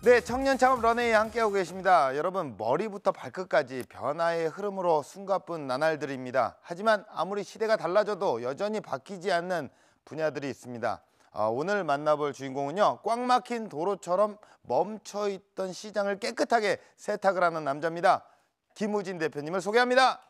네, 청년창업 런웨이 함께하고 계십니다. 여러분, 머리부터 발끝까지 변화의 흐름으로 숨가쁜 나날들입니다. 하지만 아무리 시대가 달라져도 여전히 바뀌지 않는 분야들이 있습니다. 오늘 만나볼 주인공은요, 꽉 막힌 도로처럼 멈춰있던 시장을 깨끗하게 세탁을 하는 남자입니다. 김우진 대표님을 소개합니다.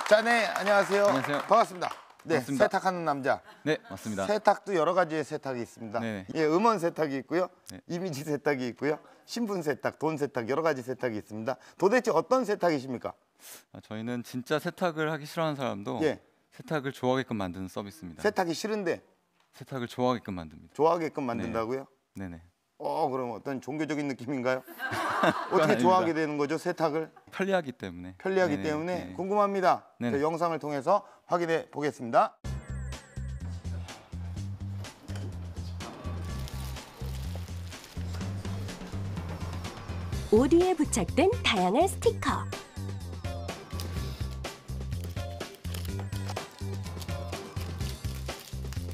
자, 네, 안녕하세요. 안녕하세요. 반갑습니다. 네, 반갑습니다. 세탁하는 남자. 네, 맞습니다. 세탁도 여러 가지의 세탁이 있습니다. 네네. 예, 음원 세탁이 있고요. 네. 이미지 세탁이 있고요. 신분 세탁, 돈 세탁 여러 가지 세탁이 있습니다. 도대체 어떤 세탁이십니까? 저희는 진짜 세탁을 하기 싫어하는 사람도 예. 세탁을 좋아하게끔 만드는 서비스입니다. 세탁이 싫은데 세탁을 좋아하게끔 만듭니다. 좋아하게끔 만든다고요? 네네. 그럼 어떤 종교적인 느낌인가요? 어떻게 아닙니다. 좋아하게 되는 거죠, 세탁을? 편리하기 때문에. 편리하기 네네. 때문에 네. 궁금합니다. 네네. 저 영상을 통해서 확인해 보겠습니다. 옷 위에 부착된 다양한 스티커.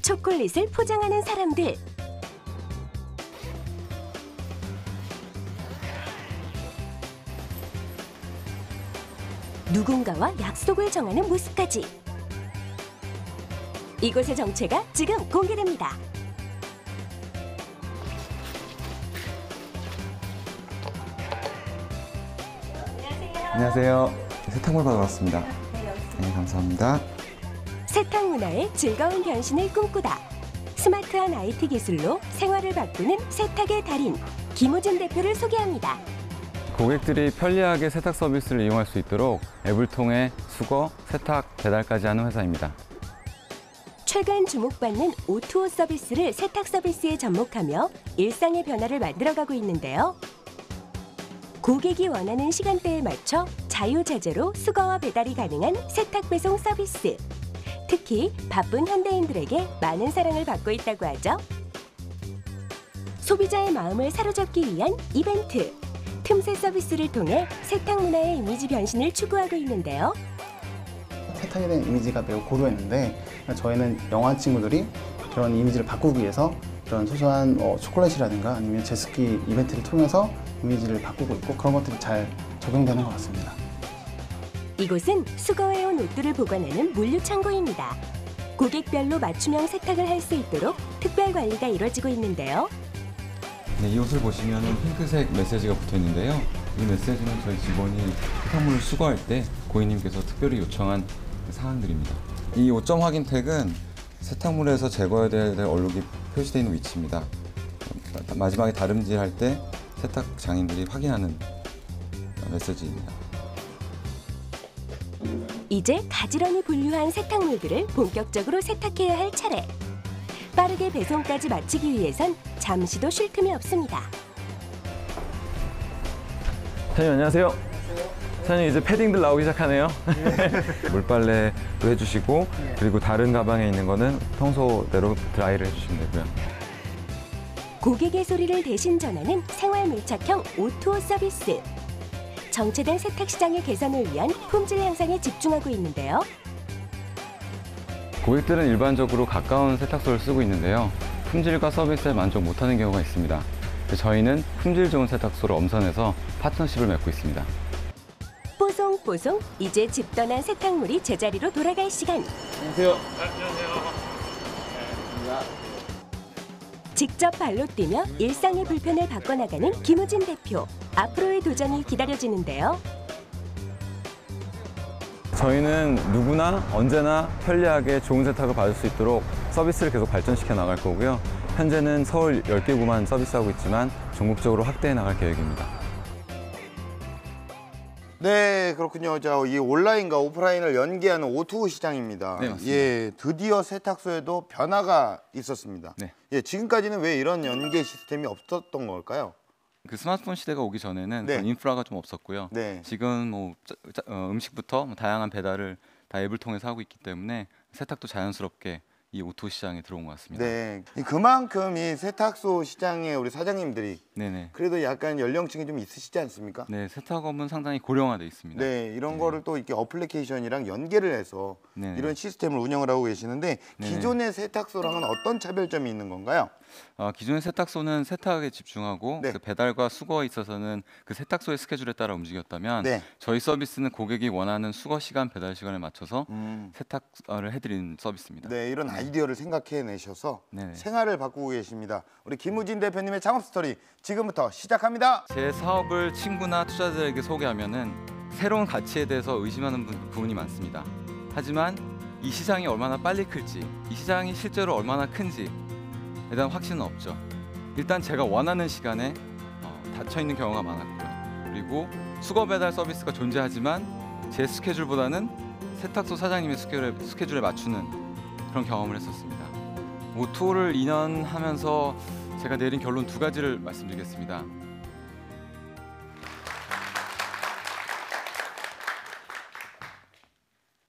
초콜릿을 포장하는 사람들. 누군가와 약속을 정하는 모습까지. 이곳의 정체가 지금 공개됩니다. 안녕하세요. 세탁물 받으러 왔습니다. 네, 감사합니다. 세탁 문화의 즐거운 변신을 꿈꾸다. 스마트한 IT 기술로 생활을 바꾸는 세탁의 달인 김우진 대표를 소개합니다. 고객들이 편리하게 세탁 서비스를 이용할 수 있도록 앱을 통해 수거, 세탁, 배달까지 하는 회사입니다. 최근 주목받는 O2O 서비스를 세탁 서비스에 접목하며 일상의 변화를 만들어가고 있는데요. 고객이 원하는 시간대에 맞춰 자유자재로 수거와 배달이 가능한 세탁 배송 서비스. 특히 바쁜 현대인들에게 많은 사랑을 받고 있다고 하죠. 소비자의 마음을 사로잡기 위한 이벤트. 틈새 서비스를 통해 세탁 문화의 이미지 변신을 추구하고 있는데요. 세탁에 대한 이미지가 매우 고루했는데 저희는 영화 친구들이 그런 이미지를 바꾸기 위해서 그런 소소한 초콜릿이라든가 아니면 제습기 이벤트를 통해서 이미지를 바꾸고 있고 그런 것들이 잘 적용되는 것 같습니다. 이곳은 수거해온 옷들을 보관하는 물류 창고입니다. 고객별로 맞춤형 세탁을 할 수 있도록 특별 관리가 이루어지고 있는데요. 네, 이 옷을 보시면 핑크색 메시지가 붙어 있는데요. 이 메시지는 저희 직원이 세탁물을 수거할 때 고객님께서 특별히 요청한 사항들입니다. 이 5점 확인 태그는 세탁물에서 제거해야 될 얼룩이 표시되어 있는 위치입니다. 마지막에 다림질할 때 세탁 장인들이 확인하는 메시지입니다. 이제 가지런히 분류한 세탁물들을 본격적으로 세탁해야 할 차례. 빠르게 배송까지 마치기 위해선 잠시도 쉴 틈이 없습니다. 사장님 안녕하세요. 사장님 이제 패딩들 나오기 시작하네요. 물빨래도 해주시고 그리고 다른 가방에 있는 거는 평소대로 드라이를 해주시면 되고요. 고객의 소리를 대신 전하는 생활 밀착형 O2O 서비스. 정체된 세탁 시장의 개선을 위한 품질 향상에 집중하고 있는데요. 고객들은 일반적으로 가까운 세탁소를 쓰고 있는데요. 품질과 서비스에 만족 못하는 경우가 있습니다. 저희는 품질 좋은 세탁소를 엄선해서 파트너십을 맺고 있습니다. 뽀송뽀송 이제 집 떠난 세탁물이 제자리로 돌아갈 시간. 안녕하세요. 직접 발로 뛰며 일상의 불편을 바꿔나가는 김우진 대표. 앞으로의 도전이 기다려지는데요. 저희는 누구나 언제나 편리하게 좋은 세탁을 받을 수 있도록 서비스를 계속 발전시켜 나갈 거고요. 현재는 서울 10개구만 서비스하고 있지만 전국적으로 확대해 나갈 계획입니다. 네, 그렇군요. 자, 이 온라인과 오프라인을 연계하는 O2O 시장입니다. 네, 맞습니다. 예, 드디어 세탁소에도 변화가 있었습니다. 네. 예, 지금까지는 왜 이런 연계 시스템이 없었던 걸까요? 그 스마트폰 시대가 오기 전에는 네. 그런 인프라가 좀 없었고요. 네. 지금 뭐 음식부터 다양한 배달을 다 앱을 통해서 하고 있기 때문에 세탁도 자연스럽게 이 O2O 시장에 들어온 것 같습니다. 네. 그만큼 이 세탁소 시장에 우리 사장님들이 네네. 그래도 약간 연령층이 좀 있으시지 않습니까? 네, 세탁업은 상당히 고령화돼 있습니다. 네, 이런 거를 또 이렇게 어플리케이션이랑 연계를 해서 네네. 이런 시스템을 운영을 하고 계시는데 네네. 기존의 세탁소랑은 어떤 차별점이 있는 건가요? 기존의 세탁소는 세탁에 집중하고 네. 그 배달과 수거에 있어서는 그 세탁소의 스케줄에 따라 움직였다면 네. 저희 서비스는 고객이 원하는 수거 시간, 배달 시간에 맞춰서 세탁을 해드리는 서비스입니다. 네, 이런 아이디어를 생각해내셔서 네네. 생활을 바꾸고 계십니다. 우리 김우진 대표님의 창업 스토리 지금부터 시작합니다. 제 사업을 친구나 투자자들에게 소개하면은 새로운 가치에 대해서 의심하는 부분이 많습니다. 하지만 이 시장이 얼마나 빨리 클지, 이 시장이 실제로 얼마나 큰지에 대한 확신은 없죠. 일단 제가 원하는 시간에 닫혀 있는 경우가 많았고요. 그리고 수거 배달 서비스가 존재하지만 제 스케줄보다는 세탁소 사장님의 스케줄에 맞추는 그런 경험을 했었습니다. 오토를 2년 하면서 제가 내린 결론 2가지를 말씀드리겠습니다.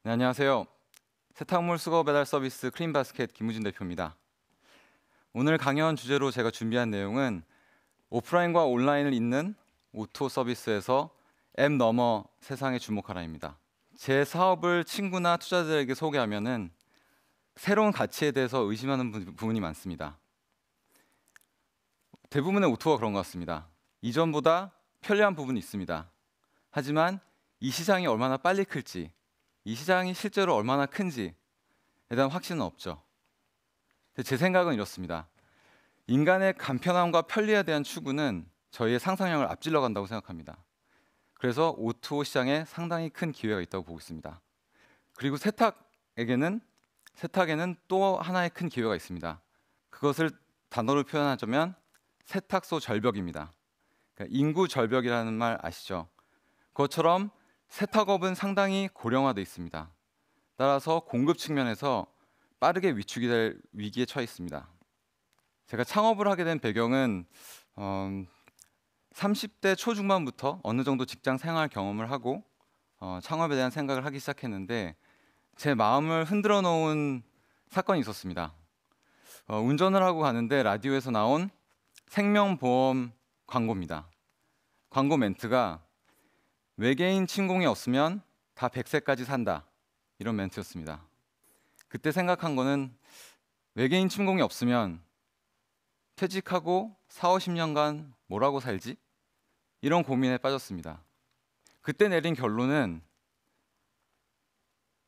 네, 안녕하세요. 세탁물 수거 배달 서비스 클린바스켓 김우진 대표입니다. 오늘 강연 주제로 제가 준비한 내용은 오프라인과 온라인을 잇는 오토 서비스에서 앱 너머 세상에 주목하라입니다. 제 사업을 친구나 투자자들에게 소개하면은 새로운 가치에 대해서 의심하는 부분이 많습니다. 대부분의 오토가 그런 것 같습니다. 이전보다 편리한 부분이 있습니다. 하지만 이 시장이 얼마나 빨리 클지, 이 시장이 실제로 얼마나 큰지에 대한 확신은 없죠. 제 생각은 이렇습니다. 인간의 간편함과 편리에 대한 추구는 저희의 상상력을 앞질러 간다고 생각합니다. 그래서 오토 시장에 상당히 큰 기회가 있다고 보고 있습니다. 그리고 세탁에는 또 하나의 큰 기회가 있습니다. 그것을 단어로 표현하자면 세탁소 절벽입니다. 그러니까 인구 절벽이라는 말 아시죠? 그것처럼 세탁업은 상당히 고령화되어 있습니다. 따라서 공급 측면에서 빠르게 위축이 될 위기에 처해 있습니다. 제가 창업을 하게 된 배경은 30대 초중반부터 어느 정도 직장 생활 경험을 하고 창업에 대한 생각을 하기 시작했는데 제 마음을 흔들어 놓은 사건이 있었습니다. 운전을 하고 가는데 라디오에서 나온 생명보험 광고입니다. 광고 멘트가 외계인 침공이 없으면 다 100세까지 산다, 이런 멘트였습니다. 그때 생각한 거는 외계인 침공이 없으면 퇴직하고 4, 50년간 뭐라고 살지? 이런 고민에 빠졌습니다. 그때 내린 결론은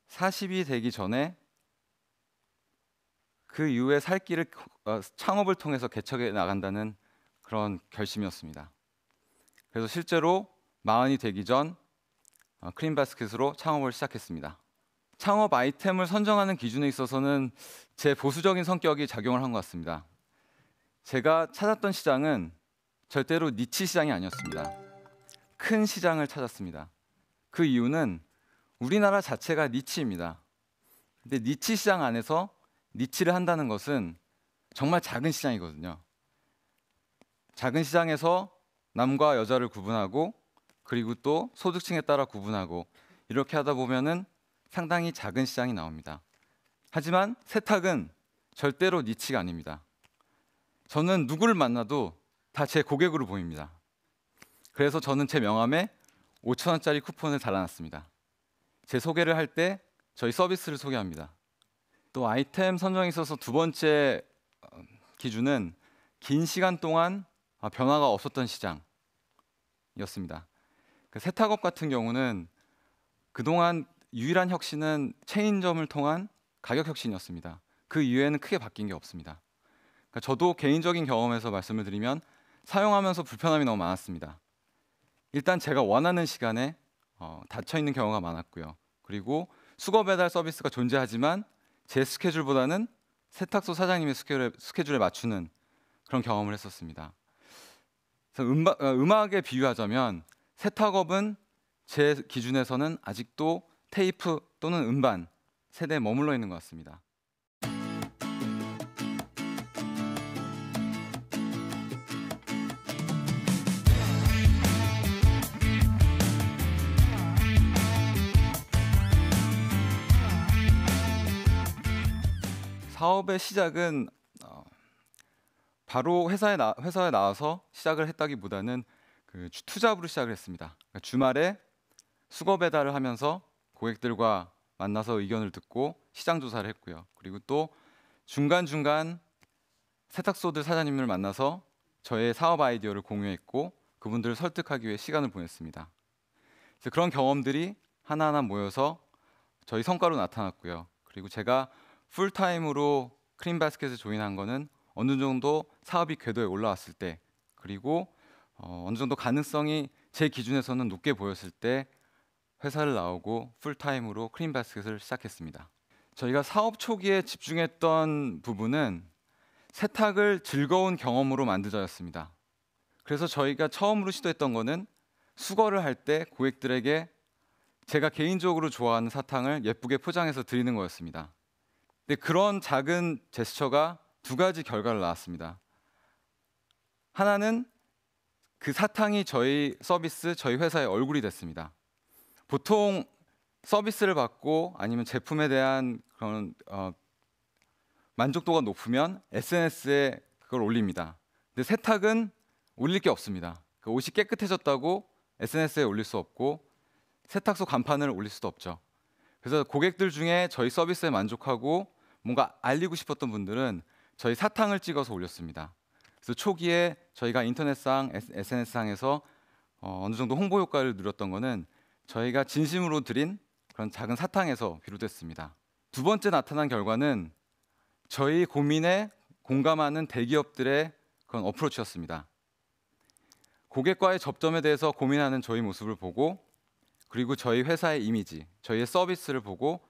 40이 되기 전에 그 이후에 살 길을 창업을 통해서 개척해 나간다는 그런 결심이었습니다. 그래서 실제로 40이 되기 전 클린바스켓으로 창업을 시작했습니다. 창업 아이템을 선정하는 기준에 있어서는 제 보수적인 성격이 작용을 한 것 같습니다. 제가 찾았던 시장은 절대로 니치 시장이 아니었습니다. 큰 시장을 찾았습니다. 그 이유는 우리나라 자체가 니치입니다. 근데 니치 시장 안에서 니치를 한다는 것은 정말 작은 시장이거든요. 작은 시장에서 남과 여자를 구분하고 그리고 또 소득층에 따라 구분하고 이렇게 하다 보면은 상당히 작은 시장이 나옵니다. 하지만 세탁은 절대로 니치가 아닙니다. 저는 누구를 만나도 다 제 고객으로 보입니다. 그래서 저는 제 명함에 5,000원짜리 쿠폰을 달아놨습니다. 제 소개를 할 때 저희 서비스를 소개합니다. 또 아이템 선정에 있어서 2번째 기준은 긴 시간 동안 변화가 없었던 시장이었습니다. 그 세탁업 같은 경우는 그동안 유일한 혁신은 체인점을 통한 가격 혁신이었습니다. 그 이외에는 크게 바뀐 게 없습니다. 그러니까 저도 개인적인 경험에서 말씀을 드리면 사용하면서 불편함이 너무 많았습니다. 일단 제가 원하는 시간에 닫혀 있는 경우가 많았고요. 그리고 수거 배달 서비스가 존재하지만 제 스케줄보다는 세탁소 사장님의 스케줄에 맞추는 그런 경험을 했었습니다. 그래서 음악에 비유하자면 세탁업은 제 기준에서는 아직도 테이프 또는 음반 세대에 머물러 있는 것 같습니다. 사업의 시작은 바로 회사에 나와서 시작을 했다기보다는 그 투잡으로 시작을 했습니다. 그러니까 주말에 수거 배달을 하면서 고객들과 만나서 의견을 듣고 시장 조사를 했고요. 그리고 또 중간중간 세탁소들 사장님을 만나서 저의 사업 아이디어를 공유했고 그분들을 설득하기 위해 시간을 보냈습니다. 그래서 그런 경험들이 하나하나 모여서 저희 성과로 나타났고요. 그리고 제가 풀타임으로 크림바스켓에 조인한 거는 어느 정도 사업이 궤도에 올라왔을 때, 그리고 어느 정도 가능성이 제 기준에서는 높게 보였을 때 회사를 나오고 풀타임으로 크림바스켓을 시작했습니다. 저희가 사업 초기에 집중했던 부분은 세탁을 즐거운 경험으로 만들자였습니다. 그래서 저희가 처음으로 시도했던 거는 수거를 할 때 고객들에게 제가 개인적으로 좋아하는 사탕을 예쁘게 포장해서 드리는 거였습니다. 근데 그런 작은 제스처가 두 가지 결과를 낳았습니다. 하나는 그 사탕이 저희 서비스, 저희 회사의 얼굴이 됐습니다. 보통 서비스를 받고 아니면 제품에 대한 그런 만족도가 높으면 SNS에 그걸 올립니다. 근데 세탁은 올릴 게 없습니다. 그 옷이 깨끗해졌다고 SNS에 올릴 수 없고 세탁소 간판을 올릴 수도 없죠. 그래서 고객들 중에 저희 서비스에 만족하고 뭔가 알리고 싶었던 분들은 저희 사탕을 찍어서 올렸습니다. 그래서 초기에 저희가 인터넷상, SNS상에서 어느 정도 홍보 효과를 누렸던 거는 저희가 진심으로 드린 그런 작은 사탕에서 비롯됐습니다. 두 번째 나타난 결과는 저희 고민에 공감하는 대기업들의 그런 어프로치였습니다. 고객과의 접점에 대해서 고민하는 저희 모습을 보고, 그리고 저희 회사의 이미지, 저희의 서비스를 보고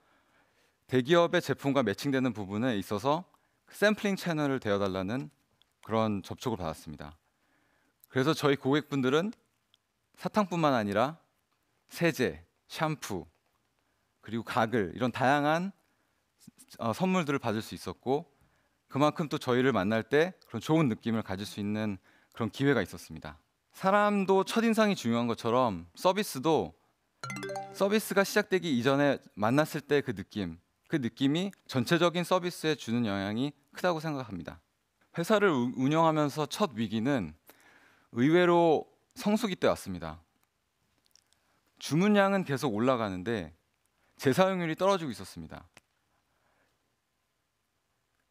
대기업의 제품과 매칭되는 부분에 있어서 샘플링 채널을 되어달라는 그런 접촉을 받았습니다. 그래서 저희 고객분들은 사탕뿐만 아니라 세제, 샴푸, 그리고 가글, 이런 다양한 선물들을 받을 수 있었고, 그만큼 또 저희를 만날 때 그런 좋은 느낌을 가질 수 있는 그런 기회가 있었습니다. 사람도 첫인상이 중요한 것처럼 서비스가 시작되기 이전에 만났을 때 그 느낌이 전체적인 서비스에 주는 영향이 크다고 생각합니다. 회사를 운영하면서 첫 위기는 의외로 성수기 때 왔습니다. 주문량은 계속 올라가는데 재사용률이 떨어지고 있었습니다.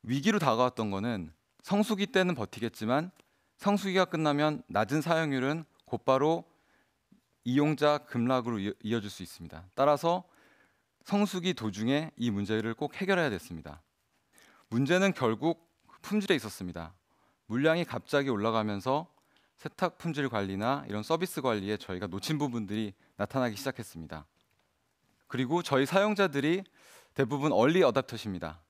위기로 다가왔던 거는 성수기 때는 버티겠지만 성수기가 끝나면 낮은 사용률은 곧바로 이용자 급락으로 이어질 수 있습니다. 따라서 성수기 도중에 이 문제를 꼭 해결해야 됐습니다. 문제는 결국 품질에 있었습니다. 물량이 갑자기 올라가면서 세탁 품질 관리나 이런 서비스 관리에 저희가 놓친 부분들이 나타나기 시작했습니다. 그리고 저희 사용자들이 대부분 얼리 어답터십니다.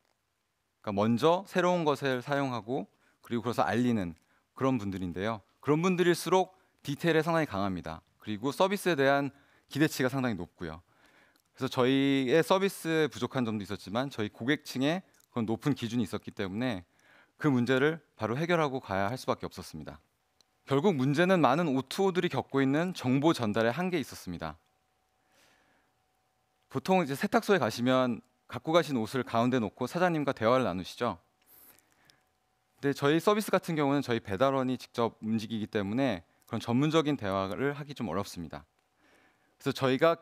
그러니까 먼저 새로운 것을 사용하고 그리고 그래서 알리는 그런 분들인데요. 그런 분들일수록 디테일에 상당히 강합니다. 그리고 서비스에 대한 기대치가 상당히 높고요. 그래서 저희의 서비스에 부족한 점도 있었지만 저희 고객층에 그런 높은 기준이 있었기 때문에 그 문제를 바로 해결하고 가야 할 수밖에 없었습니다. 결국 문제는 많은 O2O들이 겪고 있는 정보 전달에 한계에 있었습니다. 보통 이제 세탁소에 가시면 갖고 가신 옷을 가운데 놓고 사장님과 대화를 나누시죠. 근데 저희 서비스 같은 경우는 저희 배달원이 직접 움직이기 때문에 그런 전문적인 대화를 하기 좀 어렵습니다. 그래서 저희가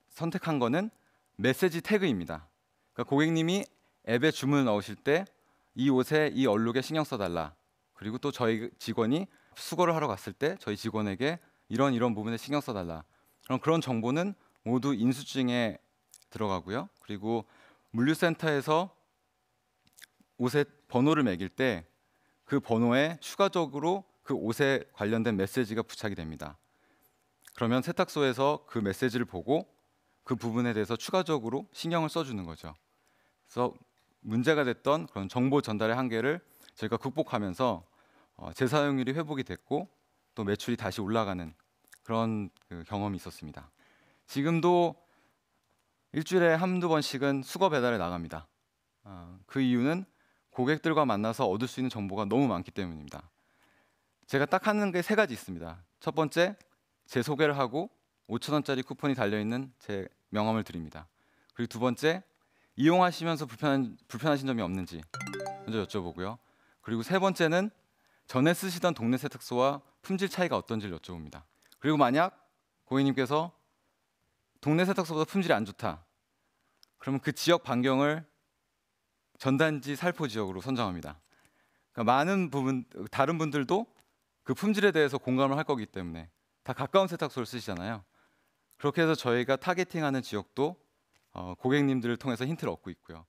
선택한 거는 메시지 태그입니다. 그러니까 고객님이 앱에 주문을 넣으실 때 이 옷에 이 얼룩에 신경 써달라. 그리고 또 저희 직원이 수거를 하러 갔을 때 저희 직원에게 이런 부분에 신경 써달라. 그런 정보는 모두 인수증에 들어가고요. 그리고 물류센터에서 옷에 번호를 매길 때 그 번호에 추가적으로 그 옷에 관련된 메시지가 부착이 됩니다. 그러면 세탁소에서 그 메시지를 보고 그 부분에 대해서 추가적으로 신경을 써주는 거죠. 그래서 문제가 됐던 그런 정보 전달의 한계를 저희가 극복하면서 재사용률이 회복이 됐고 또 매출이 다시 올라가는 그런 경험이 있었습니다. 지금도 일주일에 한두 번씩은 수거 배달에 나갑니다. 그 이유는 고객들과 만나서 얻을 수 있는 정보가 너무 많기 때문입니다. 제가 딱 하는 게 세 가지 있습니다. 첫 번째, 제 소개를 하고 5,000원짜리 쿠폰이 달려있는 제 명함을 드립니다. 그리고 두 번째, 이용하시면서 불편하신 점이 없는지 먼저 여쭤보고요. 그리고 세 번째는 전에 쓰시던 동네 세탁소와 품질 차이가 어떤지를 여쭤봅니다. 그리고 만약 고객님께서 동네 세탁소보다 품질이 안 좋다. 그러면 그 지역 반경을 전단지 살포 지역으로 선정합니다. 그러니까 많은 부분 다른 분들도 그 품질에 대해서 공감을 할 거기 때문에 다 가까운 세탁소를 쓰시잖아요. 그렇게 해서 저희가 타겟팅하는 지역도 고객님들을 통해서 힌트를 얻고 있고요.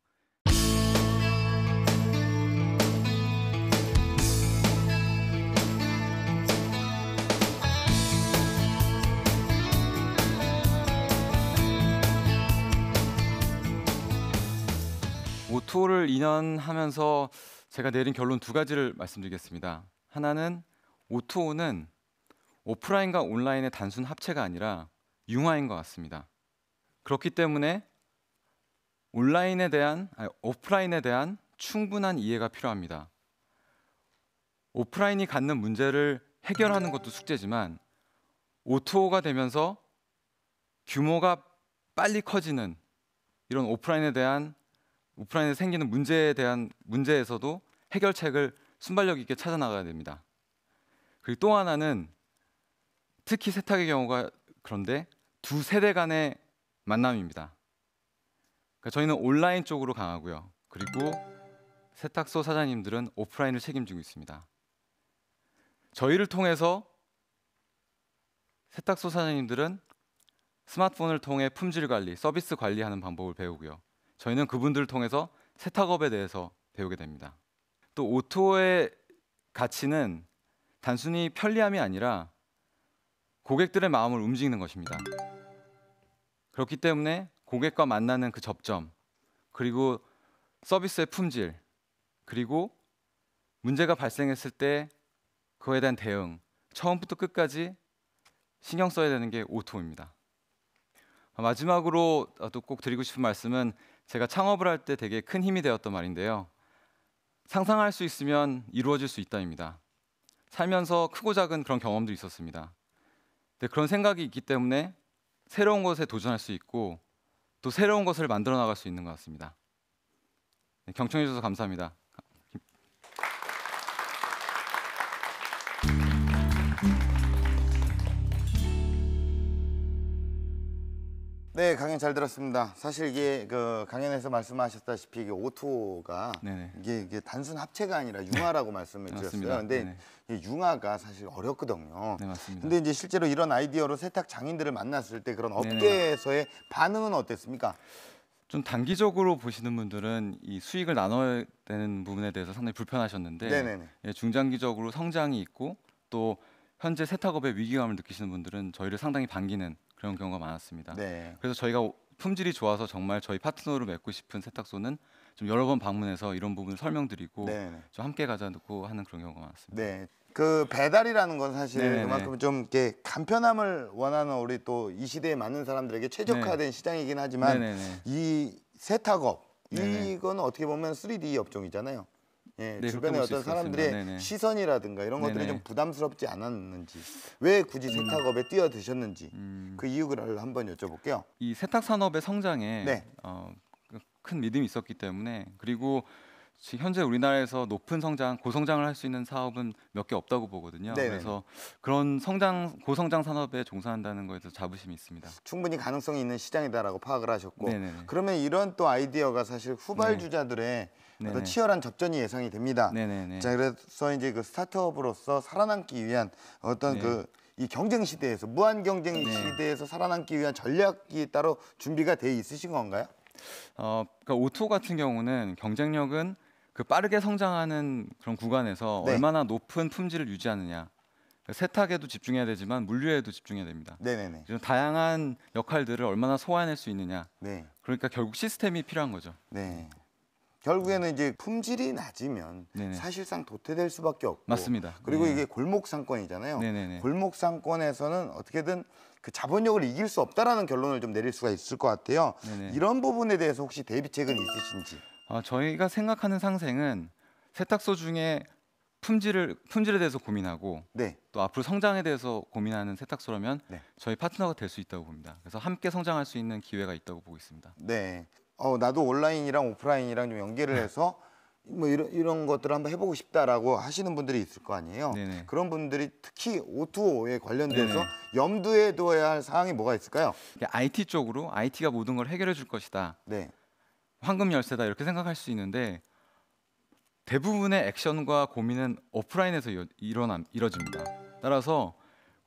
오토를 2년 하면서 제가 내린 결론 두 가지를 말씀드리겠습니다. 하나는 오토는 오프라인과 온라인의 단순 합체가 아니라 융화인 것 같습니다. 그렇기 때문에 오프라인에 대한 충분한 이해가 필요합니다. 오프라인이 갖는 문제를 해결하는 것도 숙제지만 오토가 되면서 규모가 빨리 커지는 이런 오프라인에 생기는 문제에서도 해결책을 순발력 있게 찾아 나가야 됩니다. 그리고 또 하나는 특히 세탁의 경우가 그런데 두 세대 간의 만남입니다. 그러니까 저희는 온라인 쪽으로 강하고요. 그리고 세탁소 사장님들은 오프라인을 책임지고 있습니다. 저희를 통해서 세탁소 사장님들은 스마트폰을 통해 품질 관리, 서비스 관리하는 방법을 배우고요. 저희는 그분들을 통해서 세탁업에 대해서 배우게 됩니다. 또 오토의 가치는 단순히 편리함이 아니라 고객들의 마음을 움직이는 것입니다. 그렇기 때문에 고객과 만나는 그 접점, 그리고 서비스의 품질, 그리고 문제가 발생했을 때 그거에 대한 대응, 처음부터 끝까지 신경 써야 되는 게 오토입니다. 마지막으로 또 꼭 드리고 싶은 말씀은 제가 창업을 할 때 되게 큰 힘이 되었던 말인데요. 상상할 수 있으면 이루어질 수 있다입니다. 살면서 크고 작은 그런 경험도 있었습니다. 근데 그런 생각이 있기 때문에 새로운 것에 도전할 수 있고 또 새로운 것을 만들어 나갈 수 있는 것 같습니다. 네, 경청해 주셔서 감사합니다. 네, 강연 잘 들었습니다. 사실 이게 그 강연에서 말씀하셨다시피 이게 오토가 네네. 이게 단순 합체가 아니라 융화라고 말씀을 네, 드렸어요. 맞습니다. 근데 이 융화가 사실 어렵거든요. 네, 맞습니다. 근데 이제 실제로 이런 아이디어로 세탁 장인들을 만났을 때 그런 네네. 업계에서의 반응은 어땠습니까? 좀 단기적으로 보시는 분들은 이 수익을 나눠야 되는 부분에 대해서 상당히 불편하셨는데 네네네. 예, 중장기적으로 성장이 있고 또 현재 세탁업의 위기감을 느끼시는 분들은 저희를 상당히 반기는 그런 경우가 많았습니다. 네. 그래서 저희가 품질이 좋아서 정말 저희 파트너로 맺고 싶은 세탁소는 좀 여러 번 방문해서 이런 부분을 설명드리고 네네. 좀 함께 가자고 하는 그런 경우가 많았습니다. 네. 그 배달이라는 건 사실 네네네. 그만큼 좀 이렇게 간편함을 원하는 우리 또 이 시대에 맞는 사람들에게 최적화된 시장이긴 하지만 네네네. 이 세탁업 네네. 이건 어떻게 보면 3D 업종이잖아요. 예, 네, 주변에 그렇게 볼수 어떤 있을 것 사람들의 같습니다. 네네. 시선이라든가 이런 것들이 네네. 좀 부담스럽지 않았는지 왜 굳이 세탁업에 뛰어드셨는지 그 이유를 한번 여쭤볼게요. 이 세탁 산업의 성장에 네. 큰 믿음이 있었기 때문에 그리고 지금 현재 우리나라에서 높은 성장, 고성장을 할 수 있는 사업은 몇 개 없다고 보거든요. 네네. 그래서 그런 고성장 산업에 종사한다는 거에 대해서 자부심이 있습니다. 충분히 가능성이 있는 시장이다라고 파악을 하셨고 네네네. 그러면 이런 또 아이디어가 사실 후발주자들의 어떤 네네. 치열한 접전이 예상이 됩니다. 네네네. 자, 그래서 이제 그 스타트업으로서 살아남기 위한 어떤 네. 그 이 경쟁 시대에서 무한 경쟁 네. 시대에서 살아남기 위한 전략이 따로 준비가 돼 있으신 건가요? 그러니까 오토 같은 경우는 경쟁력은 그 빠르게 성장하는 그런 구간에서 네. 얼마나 높은 품질을 유지하느냐. 세탁에도 집중해야 되지만 물류에도 집중해야 됩니다. 네네네. 이런 다양한 역할들을 얼마나 소화해낼 수 있느냐. 네. 그러니까 결국 시스템이 필요한 거죠. 네. 결국에는 이제 품질이 낮으면 네네. 사실상 도태될 수밖에 없고 맞습니다. 그리고 네. 이게 골목 상권이잖아요. 네네네. 골목 상권에서는 어떻게든 그 자본력을 이길 수 없다라는 결론을 좀 내릴 수가 있을 것 같아요. 네네. 이런 부분에 대해서 혹시 대비책은 있으신지? 저희가 생각하는 상생은 세탁소 중에 품질에 대해서 고민하고 네. 또 앞으로 성장에 대해서 고민하는 세탁소라면 네. 저희 파트너가 될 수 있다고 봅니다. 그래서 함께 성장할 수 있는 기회가 있다고 보고 있습니다. 네. 나도 온라인이랑 오프라인이랑 좀 연계를 해서 뭐 이런 것들을 한번 해보고 싶다라고 하시는 분들이 있을 거 아니에요. 네네. 그런 분들이 특히 O2O에 관련돼서 네네. 염두에 둬야 할 사항이 뭐가 있을까요? IT 쪽으로 IT가 모든 걸 해결해 줄 것이다. 네. 황금 열쇠다 이렇게 생각할 수 있는데 대부분의 액션과 고민은 오프라인에서 이뤄집니다. 따라서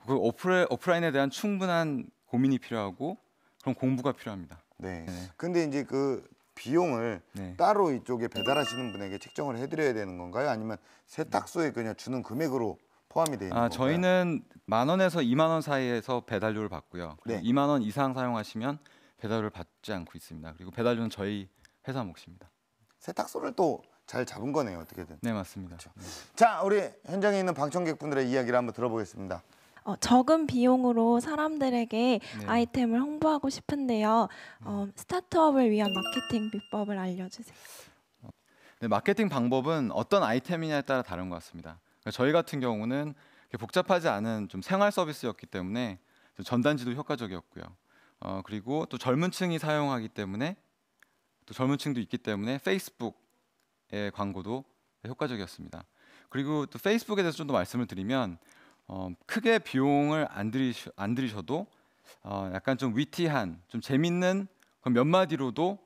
그 오프라인에 대한 충분한 고민이 필요하고 그런 공부가 필요합니다. 네. 네. 근데 이제 그 비용을 네. 따로 이쪽에 배달하시는 분에게 책정을 해드려야 되는 건가요? 아니면 세탁소에 그냥 주는 금액으로 포함이 되어 있는 건가요? 저희는 10,000원에서 20,000원 사이에서 배달료를 받고요. 그리고 네. 20,000원 이상 사용하시면 배달료를 받지 않고 있습니다. 그리고 배달료는 저희 회사 몫입니다. 세탁소를 또 잘 잡은 거네요, 어떻게든. 네, 맞습니다. 자, 우리 현장에 있는 방청객분들의 이야기를 한번 들어보겠습니다. 적은 비용으로 사람들에게 네. 아이템을 홍보하고 싶은데요. 스타트업을 위한 마케팅 비법을 알려주세요. 네, 마케팅 방법은 어떤 아이템이냐에 따라 다른 것 같습니다. 그러니까 저희 같은 경우는 복잡하지 않은 좀 생활 서비스였기 때문에 전단지도 효과적이었고요. 그리고 또 젊은 층이 사용하기 때문에 또 젊은 층도 있기 때문에 페이스북의 광고도 효과적이었습니다. 그리고 또 페이스북에 대해서 좀 더 말씀을 드리면 크게 비용을 안 들이셔도 약간 좀 위티한, 좀 재밌는 그런 몇 마디로도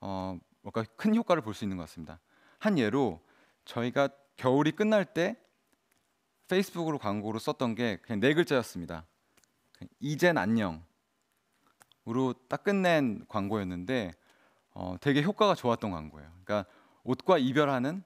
뭔가 큰 효과를 볼 수 있는 것 같습니다. 한 예로 저희가 겨울이 끝날 때 페이스북으로 광고로 썼던 게 그냥 4글자였습니다. 이젠 안녕으로 딱 끝낸 광고였는데 되게 효과가 좋았던 광고예요. 그러니까 옷과 이별하는,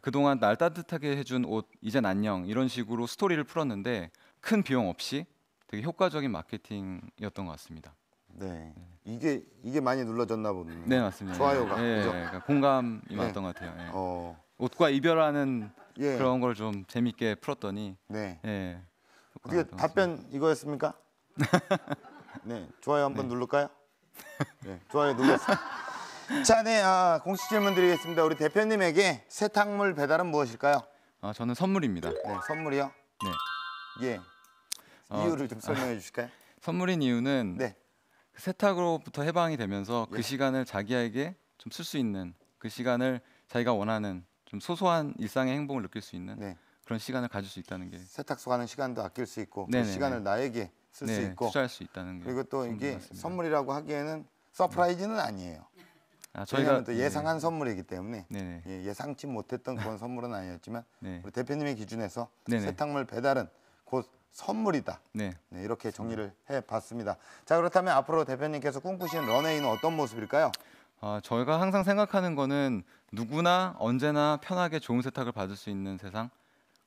그동안 날 따뜻하게 해준 옷 이젠 안녕 이런 식으로 스토리를 풀었는데 큰 비용 없이 되게 효과적인 마케팅이었던 것 같습니다. 네. 이게 많이 눌러졌나 보네요. 네, 맞습니다. 좋아요가. 예, 그죠? 그러니까 공감이 많았던 것 같아요. 예. 옷과 이별하는 예. 그런 걸 좀 재밌게 풀었더니 네. 예. 어떻게 답변 이거였습니까? 네. 좋아요 한번 누를까요? 네. 좋아요 눌렀어요. 자, 네. 공식 질문 드리겠습니다. 우리 대표님에게 세탁물 배달은 무엇일까요? 저는 선물입니다. 네. 선물이요? 네. 예. 이유를 좀 설명해 주실까요? 선물인 이유는 네. 세탁으로부터 해방이 되면서 그 예. 시간을 자기에게 좀 쓸 수 있는, 그 시간을 자기가 원하는 좀 소소한 일상의 행복을 느낄 수 있는 네. 그런 시간을 가질 수 있다는 게 세탁소 가는 시간도 아낄 수 있고 그 네네네. 시간을 나에게 쓸 수 있고 투자할 수 있다는 게 그리고 또 좋은 것 이게 같습니다. 선물이라고 하기에는 서프라이즈는 아니에요. 저희가 왜냐하면 또 예상한 선물이기 때문에 네네. 예상치 못했던 그런 선물은 아니었지만 네. 우리 대표님의 기준에서 네네. 세탁물 배달은 곧 선물이다. 네. 네, 이렇게 정리를 해봤습니다. 자, 그렇다면 앞으로 대표님께서 꿈꾸시는 런웨이는 어떤 모습일까요? 저희가 항상 생각하는 거는 누구나 언제나 편하게 좋은 세탁을 받을 수 있는 세상.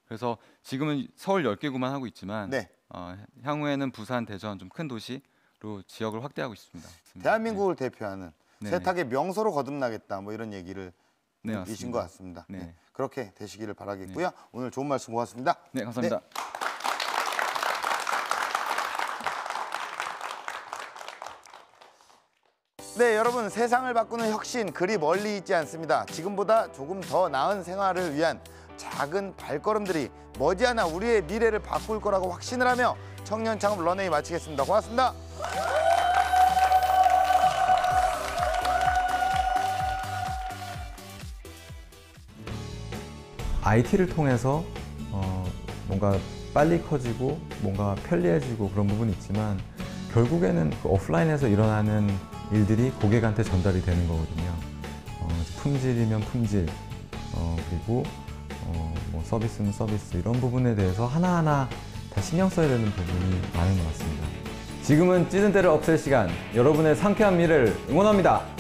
그래서 지금은 서울 10개구만 하고 있지만 네. 향후에는 부산, 대전 좀 큰 도시로 지역을 확대하고 있습니다. 대한민국을 대표하는 네네. 세탁의 명소로 거듭나겠다. 뭐 이런 얘기를 네, 이신 맞습니다. 것 같습니다. 네. 네, 그렇게 되시기를 바라겠고요. 오늘 좋은 말씀 고맙습니다. 네, 감사합니다. 네, 여러분 세상을 바꾸는 혁신 그리 멀리 있지 않습니다. 지금보다 조금 더 나은 생활을 위한 작은 발걸음들이 머지않아 우리의 미래를 바꿀 거라고 확신을 하며 청년 창업 런웨이 마치겠습니다. 고맙습니다. IT를 통해서 뭔가 빨리 커지고 뭔가 편리해지고 그런 부분이 있지만 결국에는 그 오프라인에서 일어나는 일들이 고객한테 전달이 되는 거거든요. 품질이면 품질, 그리고 뭐 서비스는 서비스 이런 부분에 대해서 하나하나 다 신경 써야 되는 부분이 많은 것 같습니다. 지금은 찌든 때를 없앨 시간, 여러분의 상쾌한 미래를 응원합니다.